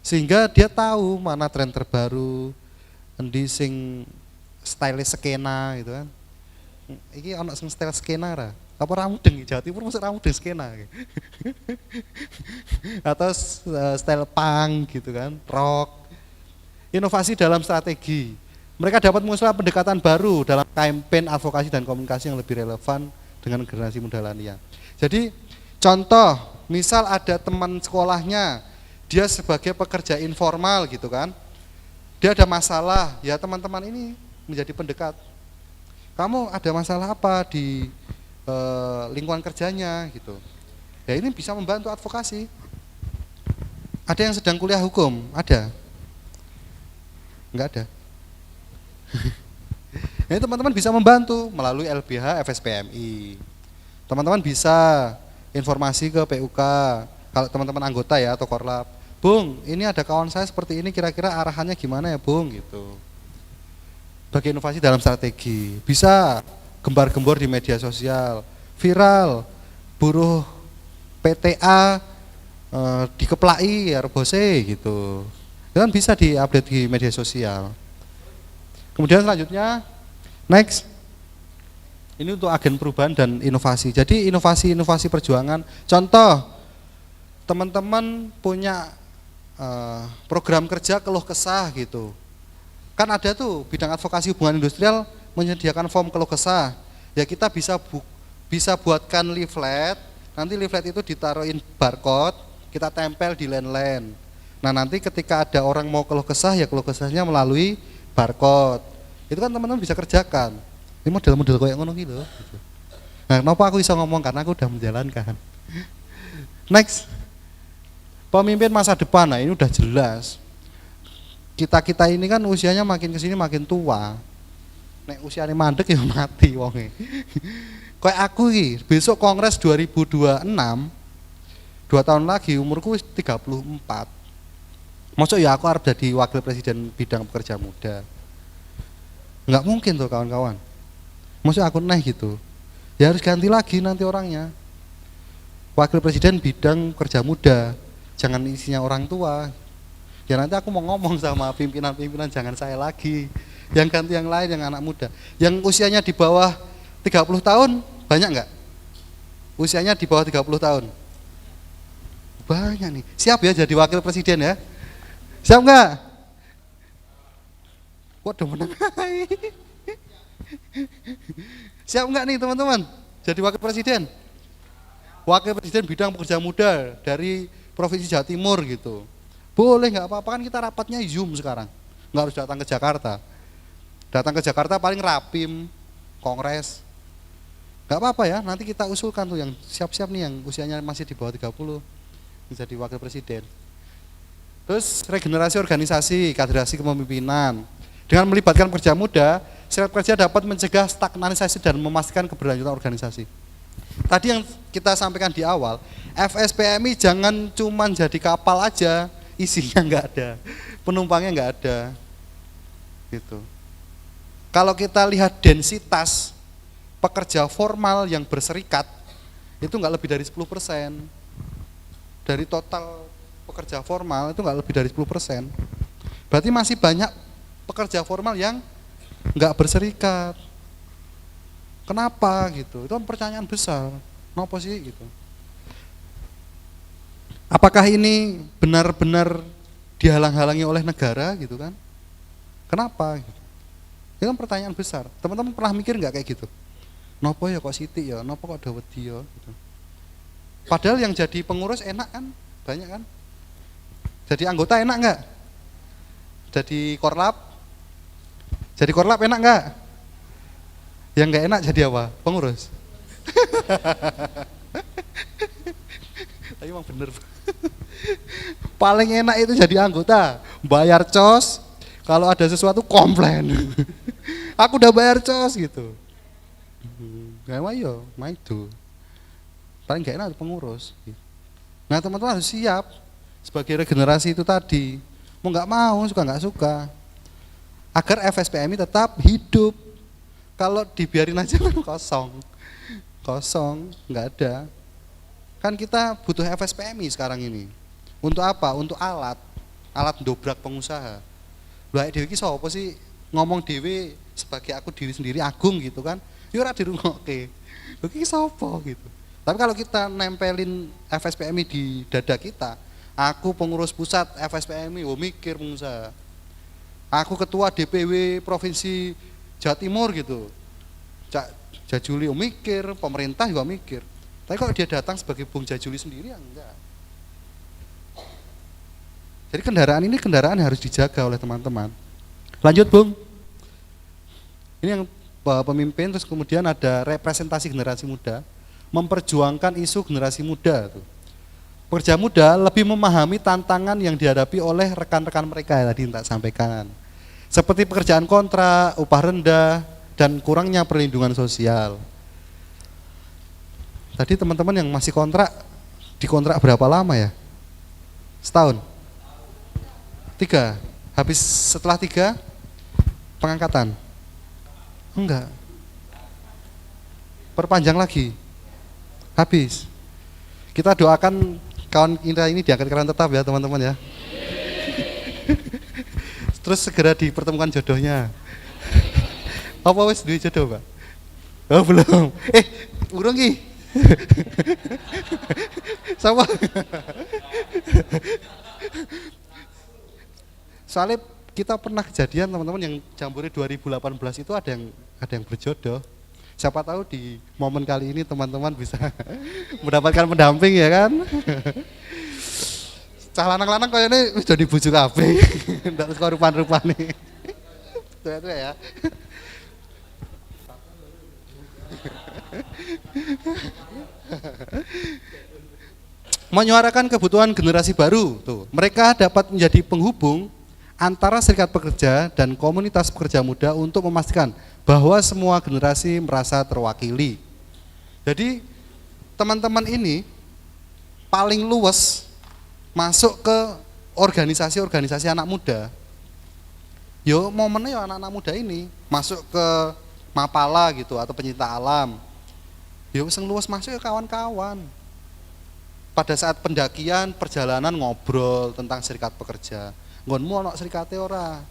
Sehingga dia tahu mana tren terbaru, endi sing style skena gitu kan. Iki ono sing style skena ra? Apa ra mudeng Jawa Timur mesti ra mudeng skena. Atau style punk gitu kan, rock. Inovasi dalam strategi. Mereka dapat mengusulkan pendekatan baru dalam kampanye advokasi dan komunikasi yang lebih relevan dengan generasi muda lansia. Jadi contoh, misal ada teman sekolahnya, dia sebagai pekerja informal gitu kan, dia ada masalah, ya teman-teman ini menjadi pendekat. Kamu ada masalah apa di lingkungan kerjanya gitu. Ya ini bisa membantu advokasi. Ada yang sedang kuliah hukum? Ada? Enggak ada. Ini teman-teman bisa membantu melalui LBH FSPMI. Teman-teman bisa informasi ke PUK, kalau teman-teman anggota ya atau Korlap. Bung, ini ada kawan saya seperti ini, kira-kira arahannya gimana ya Bung gitu. Bagi inovasi dalam strategi, bisa gembar-gembor di media sosial, viral, buruh PTA dikeplai ya rebose gitu. Itu kan bisa diupdate di media sosial. Kemudian selanjutnya, next, ini untuk agen perubahan dan inovasi. Jadi inovasi-inovasi perjuangan, contoh, teman-teman punya program kerja keluh kesah gitu. Kan ada tuh bidang advokasi hubungan industrial menyediakan form keluh kesah. Ya kita bisa buatkan leaflet, nanti leaflet itu ditaruhin barcode, kita tempel di len-len. Nah nanti ketika ada orang mau keluh kesah, ya keluh kesahnya melalui barcode. Itu kan teman-teman bisa kerjakan. Ini model-model kayak ngono gitu. Nah, kenapa aku bisa ngomong karena aku udah menjalankan. Next. Pemimpin masa depan. Nah, ini udah jelas. Kita ini kan usianya makin kesini makin tua. Nek usianya mandek ya mati wonge. Kayak aku iki, besok Kongres 2026, 2 tahun lagi umurku 34. Maksud ya aku harus jadi wakil presiden bidang pekerja muda. Enggak mungkin tuh kawan-kawan. Maksud aku neh gitu. Ya harus ganti lagi nanti orangnya. Wakil presiden bidang pekerja muda. Jangan isinya orang tua. Ya nanti aku mau ngomong sama pimpinan-pimpinan jangan saya lagi. Yang ganti yang lain yang anak muda. Yang usianya di bawah 30 tahun banyak enggak? Usianya di bawah 30 tahun. Banyak nih. Siap ya jadi wakil presiden ya? Siap enggak? Waduh menang. Siap enggak nih teman-teman? Jadi wakil presiden? Wakil presiden bidang pekerja muda dari Provinsi Jawa Timur gitu. Boleh enggak apa-apa, kan kita rapatnya Zoom sekarang. Enggak harus datang ke Jakarta. Datang ke Jakarta paling rapim, kongres. Enggak apa-apa ya, nanti kita usulkan tuh yang siap-siap nih yang usianya masih di bawah 30 jadi wakil presiden. Terus regenerasi organisasi, kaderasi kepemimpinan. Dengan melibatkan pekerja muda, serikat kerja dapat mencegah stagnanisasi dan memastikan keberlanjutan organisasi. Tadi yang kita sampaikan di awal, FSPMI jangan cuma jadi kapal aja, isinya enggak ada, penumpangnya enggak ada. Gitu. Kalau kita lihat densitas pekerja formal yang berserikat, itu enggak lebih dari 10%. Dari total pekerja formal itu enggak lebih dari 10%. Berarti masih banyak pekerja formal yang enggak berserikat. Kenapa gitu? Itu pertanyaan besar. Kenapa sih gitu? Apakah ini benar-benar dihalang-halangi oleh negara gitu kan? Kenapa gitu? Itu kan pertanyaan besar. Teman-teman pernah mikir enggak kayak gitu? Nopo ya kok sithik ya, nopo kok dawet dia gitu. Padahal yang jadi pengurus enak kan? Banyak kan? Jadi anggota enak enggak? Jadi korlap? Jadi korlap enak enggak? Yang enggak enak jadi apa? Pengurus. Tapi emang bener. Paling enak itu jadi anggota, bayar cos, kalau ada sesuatu komplain. Aku udah bayar cos gitu. Gak mau yo, itu. Paling gak enak pengurus. Nah teman-teman harus siap sebagai regenerasi itu tadi. Mau nggak mau, suka nggak suka. Agar FSPMI tetap hidup. Kalau dibiarin aja kan kosong, nggak ada. Kan kita butuh FSPMI sekarang ini. Untuk apa? Untuk alat alat dobrak pengusaha. Lha dhewe iki sapa sih ngomong dhewe sebagai aku diri sendiri agung gitu kan. Ya ora dirungokke. Lho iki sapa gitu. Tapi kalau kita nempelin FSPMI di dada kita, aku pengurus pusat FSPMI, mikir pengusaha. Aku ketua DPW Provinsi Jawa Timur gitu. Cak Jajuli mikir, pemerintah juga mikir. Tapi kalau dia datang sebagai Bung Jajuli sendiri ya enggak. Jadi kendaraan ini kendaraan harus dijaga oleh teman-teman. Lanjut Bung. Ini yang pemimpin, terus kemudian ada representasi generasi muda, memperjuangkan isu generasi muda tuh. Pekerja muda lebih memahami tantangan yang dihadapi oleh rekan-rekan mereka yang tadi tak sampaikan. Seperti pekerjaan kontrak, upah rendah, dan kurangnya perlindungan sosial. Tadi teman-teman yang masih kontrak, dikontrak berapa lama ya? Setahun? 3. Habis setelah 3, pengangkatan? Enggak. Perpanjang lagi? Habis. Kita doakan kawan kita ini diangkat karyawan tetap ya teman-teman ya. Terus segera dipertemukan jodohnya. Apa wis duwe jodoh, Pak? Oh, belum. Urung ki. Sama. Soalnya kita pernah kejadian teman-teman yang Jambore 2018 itu ada yang berjodoh. Siapa tahu di momen kali ini teman-teman bisa mendapatkan pendamping ya kan. Cah lanang-lanang kayaknya wis jadi bojo kabeh. Ndak suka rupan-rupane. Itu ya. Menyuarakan kebutuhan generasi baru tuh. Mereka dapat menjadi penghubung antara serikat pekerja dan komunitas pekerja muda untuk memastikan bahwa semua generasi merasa terwakili. Jadi teman-teman ini paling luas masuk ke organisasi-organisasi anak muda. Yo momennya ya anak-anak muda ini masuk ke Mapala gitu atau pencinta alam. Yo sing luas masuk ya kawan-kawan. Pada saat pendakian perjalanan ngobrol tentang serikat pekerja. Nggonmu ana serikate ora?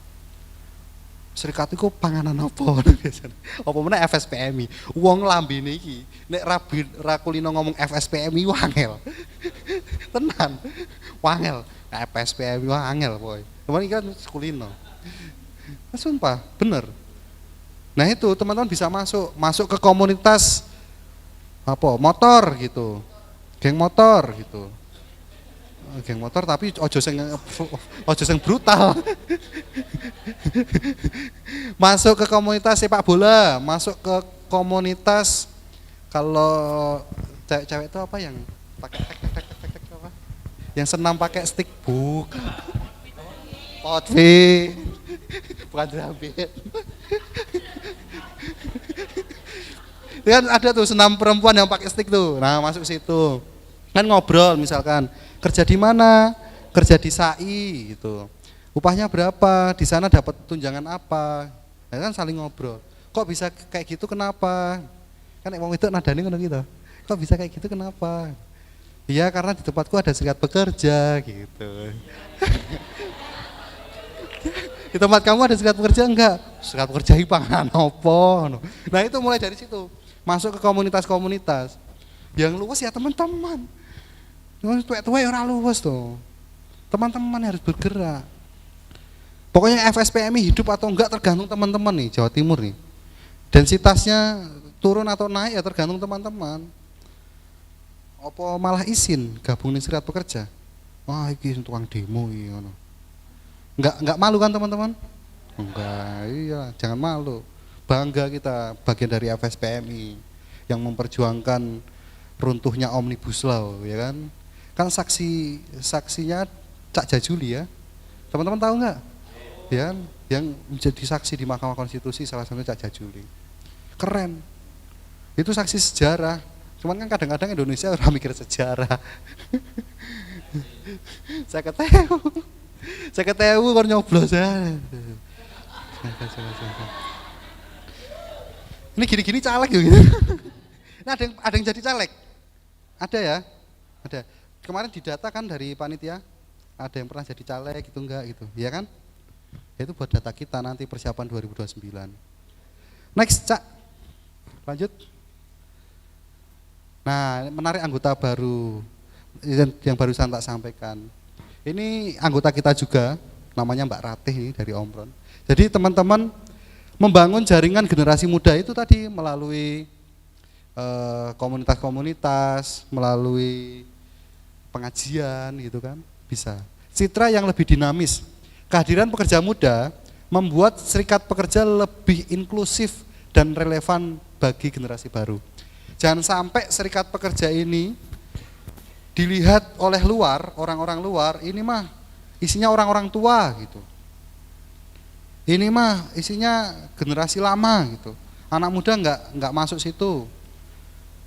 Serikat iku panganan apa biasane? Apa meneh FSPMI. Wong lambene iki nek ra kulino ngomong FSPMI wangel. Tenan. Wangel. FSPMI wangel boy. Cuman iki kan kulino. Sumpah, bener. Nah itu teman-teman bisa masuk ke komunitas apa? Motor gitu. Geng motor gitu. Geng motor tapi ojo sing brutal. Masuk ke komunitas sepak bola, masuk ke komunitas kalau cewek-cewek itu apa yang pakai tek apa? Yang senam pakai stick bukan. Potvi. Bukan drum beat. Kan ada tuh senam perempuan yang pakai stick tuh. Nah, masuk situ. Kan ngobrol misalkan, kerja di mana? Kerja di SAI gitu. Upahnya berapa? Di sana dapat tunjangan apa? Nah, kan saling ngobrol. Kok bisa kayak gitu kenapa? Kan wong itu nadane ngono gitu. Kok bisa kayak gitu kenapa? Iya, karena di tempatku ada serikat pekerja gitu. Di tempat kamu ada serikat pekerja enggak? Serikat pekerja iki panganan opo? Nah, itu mulai dari situ. Masuk ke komunitas-komunitas. Yang luas ya teman-teman. Yang tua-tua ya ora luas tuh. Teman-teman harus bergerak. Pokoknya FSPMI hidup atau enggak tergantung teman-teman nih, Jawa Timur nih. Densitasnya turun atau naik ya tergantung teman-teman. Apa malah izin gabung nih serikat pekerja? Wah, iki tukang demo iki ngono. Enggak malu kan teman-teman? Enggak, iya, jangan malu. Bangga kita bagian dari FSPMI yang memperjuangkan runtuhnya Omnibus Law, ya kan? Kan saksinya Cak Jajuli ya. Teman-teman tahu enggak? Ya, yang menjadi saksi di Mahkamah Konstitusi salah satunya Cak Jajuli. Keren. Itu saksi sejarah. Cuman kan kadang-kadang Indonesia orang mikir sejarah. Saya ketemu kon nyoblos ya. Ini gini-gini caleg gitu. Nah, ada yang jadi caleg. Ada ya? Ada. Kemarin didata kan dari panitia ada yang pernah jadi caleg gitu enggak gitu, ya kan? Itu buat data kita nanti persiapan 2029. Next, Cak. Lanjut. Nah, menarik anggota baru yang barusan tak sampaikan. Ini anggota kita juga, namanya Mbak Ratih ini dari Omron. Jadi teman-teman membangun jaringan generasi muda itu tadi melalui komunitas-komunitas, melalui pengajian gitu kan, bisa. Citra yang lebih dinamis. Kehadiran pekerja muda membuat serikat pekerja lebih inklusif dan relevan bagi generasi baru. Jangan sampai serikat pekerja ini dilihat oleh luar, orang-orang luar, ini mah isinya orang-orang tua gitu. Ini mah isinya generasi lama gitu. Anak muda enggak masuk situ.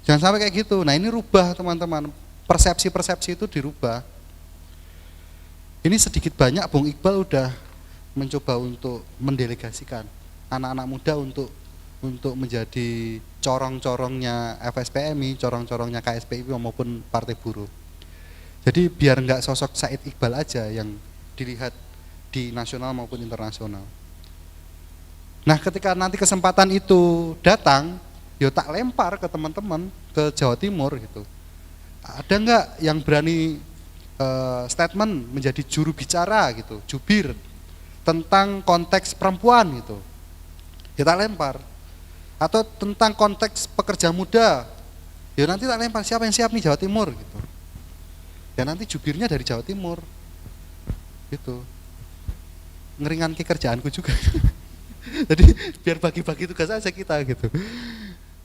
Jangan sampai kayak gitu. Nah, ini rubah teman-teman. Persepsi-persepsi itu dirubah. Ini sedikit banyak Bung Iqbal udah mencoba untuk mendelegasikan anak-anak muda untuk menjadi corong-corongnya FSPMI, corong-corongnya KSPI maupun Partai Buruh. Jadi biar enggak sosok Said Iqbal aja yang dilihat di nasional maupun internasional. Nah, ketika nanti kesempatan itu datang, ya tak lempar ke teman-teman ke Jawa Timur gitu. Ada enggak yang berani statement menjadi juru bicara gitu, jubir tentang konteks perempuan gitu. Ya tak lempar. Atau tentang konteks pekerja muda. Ya nanti tak lempar, siapa yang siap nih Jawa Timur gitu. Ya nanti jubirnya dari Jawa Timur. Gitu. Ngeringan kerjaanku juga. Jadi biar bagi-bagi tugas aja kita gitu.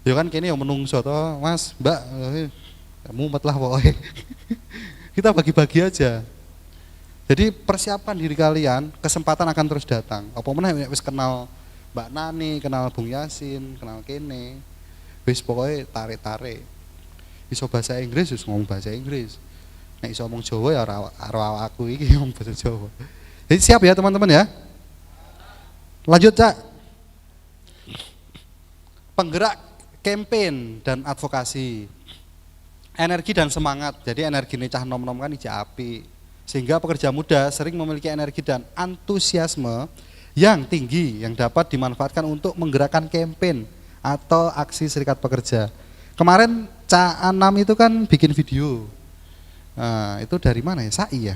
Ya kan kini yang menungso toh, Mas, Mbak, mumet lah pokoknya. Kita bagi-bagi aja. Jadi persiapan diri kalian, kesempatan akan terus datang. Apa meneh wis kenal Mbak Nani, kenal Bung Yasin, kenal kene. Wis pokoknya tarik-tarik. Iso bahasa Inggris wis ngomong bahasa Inggris. Nek iso ngomong Jawa ya ora aku iki ngomong bahasa Jawa. Jadi siap ya teman-teman ya. Lanjut, Cak. Penggerak campaign dan advokasi. Energi dan semangat. Jadi energi ini cah nom-nom kan ija api. Sehingga pekerja muda sering memiliki energi dan antusiasme yang tinggi yang dapat dimanfaatkan untuk menggerakkan campaign atau aksi serikat pekerja. Kemarin Cak Anam itu kan bikin video. Nah, itu dari mana ya? SAI ya?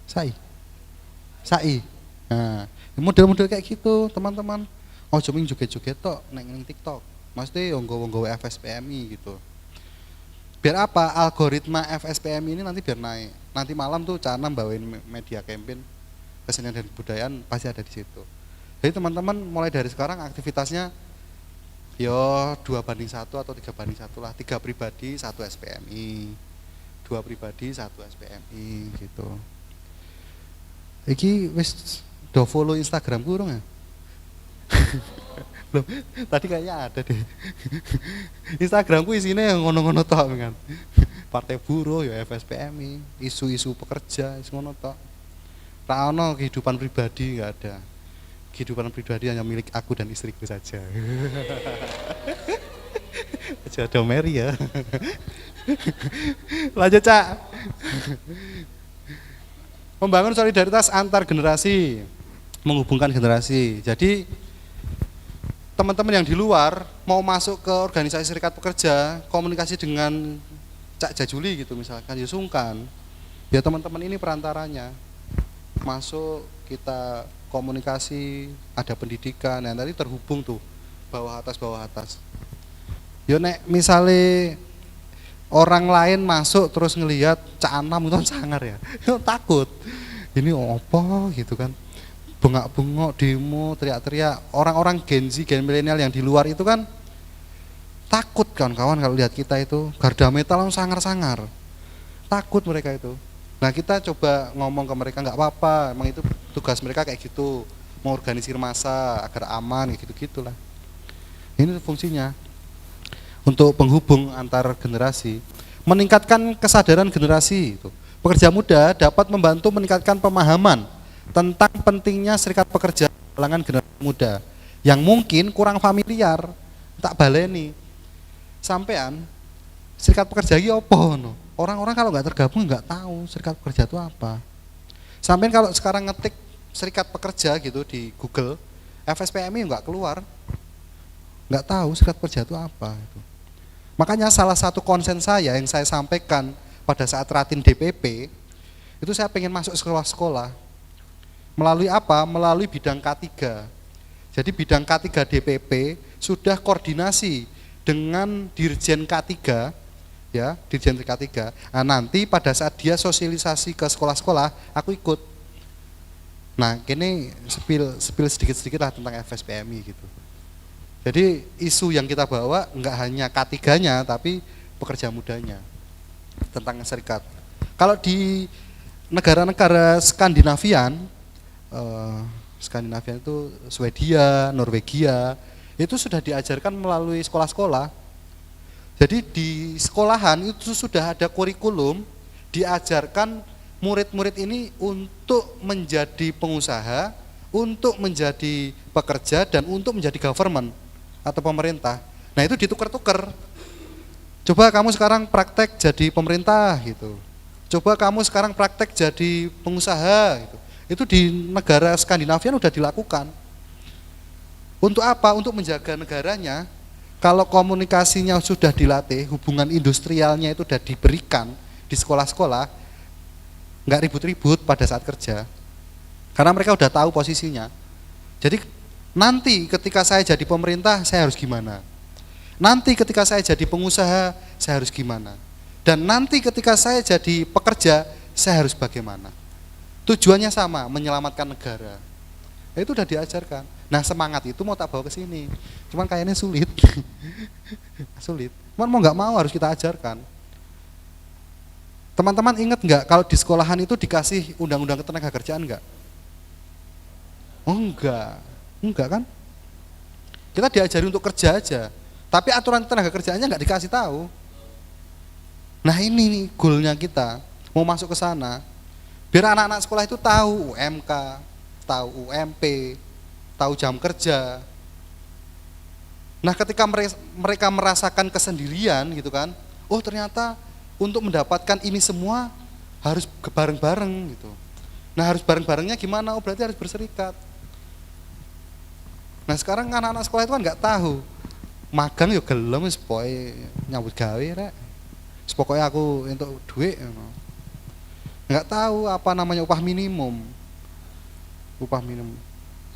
SAI. Nah, model-model kayak gitu, teman-teman. Oh, cuma joget-joget tok neng TikTok. Mesti nggawa FSPMI gitu. Biar apa? Algoritma FSPMI ini nanti biar naik. Nanti malam tuh Cak Anam bawain media campaign kesenian dan kebudayaan pasti ada di situ. Jadi teman-teman mulai dari sekarang aktivitasnya yo 2:1 atau 3:1 lah. 3 pribadi 1 SPMI, 2 pribadi 1 SPMI gitu. Iki wis do follow Instagramku urung ya? Belum. Tadi kayaknya ada deh. Instagramku isinya yang ngono-ngono tok kan. Partai Buruh ya FSPMI, isu-isu pekerja, isu ngono tok. Ra ono kehidupan pribadi enggak ada. Kehidupan pribadi hanya milik aku dan istriku saja. Aja ada Mary ya. Lanjut, Cak. Membangun solidaritas antar generasi, menghubungkan generasi. Jadi teman-teman yang di luar mau masuk ke organisasi serikat pekerja, komunikasi dengan Cak Jajuli gitu misalkan, ya sungkan. Ya teman-teman ini perantaranya. Masuk kita komunikasi, ada pendidikan, yang tadi terhubung tuh bawah atas. Yo nek misalnya orang lain masuk terus ngelihat Cak Anam itu sangar ya, yo takut. Ini apa gitu kan? Bengak-bengok demo, teriak-teriak. Orang-orang Gen Z, Gen milenial yang di luar itu kan takut kawan-kawan kalau lihat kita itu garda metal sangar-sangar. Takut mereka itu. Nah kita coba ngomong ke mereka nggak apa-apa, emang itu tugas mereka kayak gitu, mengorganisir massa agar aman kayak gitu-gitulah. Ini fungsinya untuk penghubung antar generasi, meningkatkan kesadaran generasi itu. Pekerja muda dapat membantu meningkatkan pemahaman tentang pentingnya serikat pekerja kalangan generasi muda yang mungkin kurang familiar. Tak baleni sampean serikat pekerja iki apa no? Orang-orang kalau nggak tergabung nggak tahu serikat pekerja itu apa. Sampai kalau sekarang ngetik serikat pekerja gitu di Google, FSPMI nggak keluar, nggak tahu serikat pekerja itu apa. Gitu. Makanya salah satu konsen saya yang saya sampaikan pada saat Ratin DPP, itu saya pengen masuk sekolah-sekolah. Melalui apa? Melalui bidang K3. Jadi bidang K3 DPP sudah koordinasi dengan Dirjen K3, ya, Dirjen K3. Nah, nanti pada saat dia sosialisasi ke sekolah-sekolah, aku ikut. Nah, ini spill sedikit-sedikit lah tentang FSPMI gitu. Jadi isu yang kita bawa enggak hanya K3-nya, tapi pekerja mudanya tentang serikat. Kalau di negara-negara Skandinavian itu Swedia, Norwegia, itu sudah diajarkan melalui sekolah-sekolah. Jadi di sekolahan itu sudah ada kurikulum, diajarkan murid-murid ini untuk menjadi pengusaha, untuk menjadi pekerja, dan untuk menjadi government atau pemerintah. Nah itu ditukar-tukar. Coba kamu sekarang praktek jadi pemerintah gitu. Coba kamu sekarang praktek jadi pengusaha gitu. Itu di negara Skandinavia udah dilakukan. Untuk apa? Untuk menjaga negaranya. Kalau komunikasinya sudah dilatih, hubungan industrialnya itu sudah diberikan di sekolah-sekolah, nggak ribut-ribut pada saat kerja. Karena mereka udah tahu posisinya. Jadi nanti ketika saya jadi pemerintah, saya harus gimana? Nanti ketika saya jadi pengusaha, saya harus gimana? Dan nanti ketika saya jadi pekerja, saya harus bagaimana? Tujuannya sama, menyelamatkan negara. Itu udah diajarkan. Nah semangat itu mau tak bawa ke sini. Cuman kayaknya sulit. Sulit. Cuman mau nggak mau harus kita ajarkan. Teman-teman ingat nggak kalau di sekolahan itu dikasih undang-undang ketenagakerjaan nggak? Oh enggak kan? Kita diajari untuk kerja aja. Tapi aturan tenaga kerjaannya nggak dikasih tahu. Nah ini nih goalnya kita, mau masuk ke sana. Biar anak-anak sekolah itu tahu UMK, tahu UMP, tahu jam kerja. Nah ketika mereka merasakan kesendirian gitu kan, oh ternyata untuk mendapatkan ini semua harus bareng-bareng gitu. Nah harus bareng-barengnya gimana? Oh berarti harus berserikat. Nah sekarang anak-anak sekolah itu kan nggak tahu. Magang yo gelem wis pokoke nyambut gawe rek. Pokoknya aku untuk duit nggak tahu apa namanya upah minimum. Upah minimum.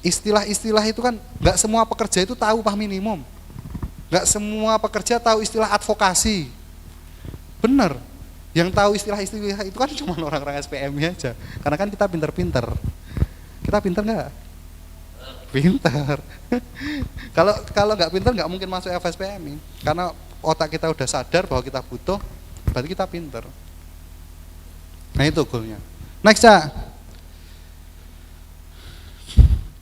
Istilah-istilah itu kan nggak semua pekerja itu tahu upah minimum. Nggak semua pekerja tahu istilah advokasi. Bener. Yang tahu istilah-istilah itu kan cuma orang-orang SPMI aja. Karena kan kita pinter-pinter. Kita pinter nggak? Pinter. Kalau nggak pinter nggak mungkin masuk FSPMI. Karena otak kita udah sadar bahwa kita butuh, berarti kita pinter. Nah itu goalnya. Next ya.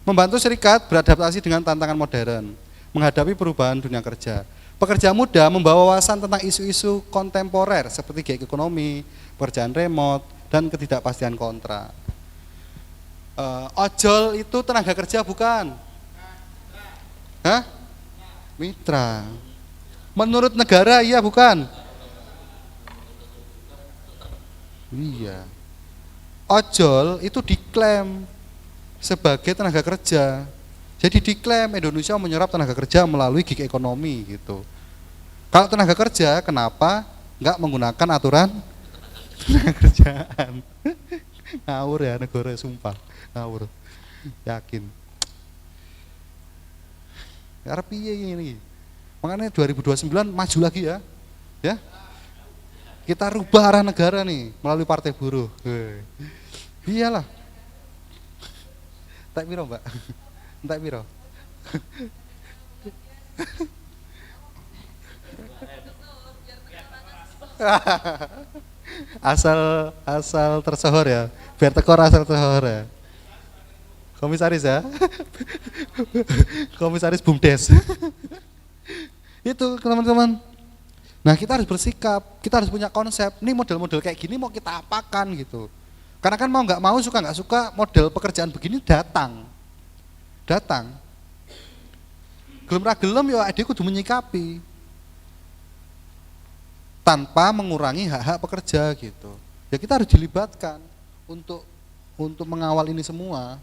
Membantu serikat beradaptasi dengan tantangan modern, menghadapi perubahan dunia kerja. Pekerja muda membawa wawasan tentang isu-isu kontemporer seperti gig ekonomi, pekerjaan remote, dan ketidakpastian kontrak. Ojol itu tenaga kerja bukan? Hah? Mitra. Menurut negara iya bukan? Iya. Ojol itu diklaim sebagai tenaga kerja. Jadi diklaim Indonesia menyerap tenaga kerja melalui gig ekonomi gitu. Kalau tenaga kerja kenapa nggak menggunakan aturan tenaga kerjaan? Ngawur ya negara, sumpah ngawur. Yakin. Karena piye ini? Makanya 2029 maju lagi ya. Ya. Kita rubah arah negara nih melalui Partai Buruh. Iyalah. Tak piro, Mbak? Tak piro. asal tersohor ya. Biar tekor asal tersohor ya. Komisaris ya. Komisaris BUMDes. Itu teman-teman. Nah kita harus bersikap, kita harus punya konsep. Ini model-model kayak gini mau kita apakan gitu. Karena kan mau nggak mau, suka nggak suka, model pekerjaan begini datang. Gelem ra gelem ya adek kudu menyikapi. Tanpa mengurangi hak-hak pekerja gitu. Ya kita harus dilibatkan untuk untuk mengawal ini semua,